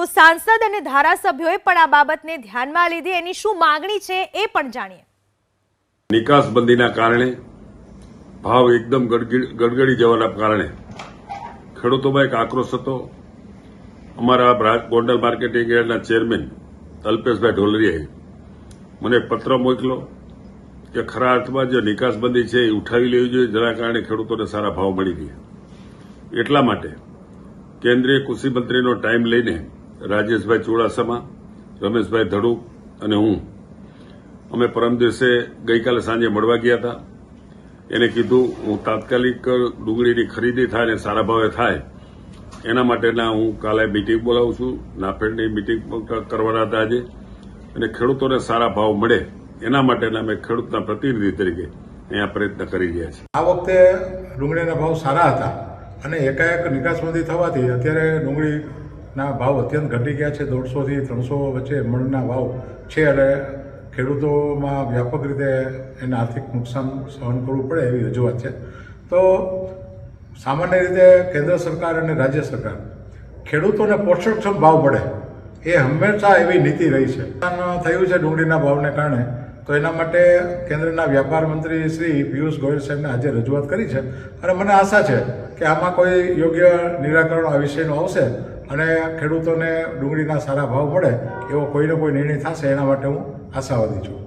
તો સાંસદ અને ધારાસભ્યોએ પણ આ બાબતને ધ્યાનમાં લીધી, એની શું માંગણી છે એ પણ જાણીએ। નિકાસબંધીના કારણે ભાવ એકદમ ગડગડી જવાના કારણે ખેડૂતોમાં એક આક્રોશ હતો। અમારા ગોંડલ માર્કેટિંગ યાર્ડના ચેરમેન અલ્પેશભાઈ ઢોલરિયાએ મને એક પત્ર મોકલ્યો કે ખરા અર્થમાં જે નિકાસબંધી છે એ ઉઠાવી લેવી જોઈએ, જેના કારણે ખેડૂતોને સારા ભાવ મળી ગયા। એટલા માટે કેન્દ્રીય કૃષિ મંત્રીનો ટાઈમ લઈને રાજેશભાઈ ચુડાસમા, રમેશભાઈ ધડુક અને હું અમે પરમ દિવસે ગઈકાલે સાંજે મળવા ગયા હતા। એને કીધું હું તાત્કાલિક ડુંગળીની ખરીદી થાય અને સારા ભાવે થાય એના માટેના હું કાલે મીટિંગ બોલાવું છું। નાફેડની મીટિંગ કરવાના હતા આજે, અને ખેડૂતોને સારા ભાવ મળે એના માટેના અમે ખેડૂતના પ્રતિનિધિ તરીકે અહીંયા પ્રયત્ન કરી રહ્યા છીએ। આ વખતે ડુંગળીના ભાવ સારા હતા અને એકાએક નિકાસબંધી થવાથી અત્યારે ડુંગળીના ભાવ અત્યંત ઘટી ગયા છે। 150 થી 300 વચ્ચે મણના ભાવ છે અને ખેડૂતોમાં વ્યાપક રીતે એને આર્થિક નુકસાન સહન કરવું પડે એવી રજૂઆત છે। તો સામાન્ય રીતે કેન્દ્ર સરકાર અને રાજ્ય સરકાર ખેડૂતોને પોષણક્ષમ ભાવ મળે એ હંમેશા એવી નીતિ રહી છે। થયું છે ડુંગળીના ભાવને કારણે, તો એના માટે કેન્દ્રના વ્યાપાર મંત્રી શ્રી પિયુષ ગોયલ સાહેબને આજે રજૂઆત કરી છે અને મને આશા છે કે આમાં કોઈ યોગ્ય નિરાકરણ આ વિષયનું આવશે અને ખેડૂતોને ડુંગળીના સારા ભાવ મળે એવો કોઈને કોઈ નિર્ણય થશે, એના માટે હું આશાવાદી છું।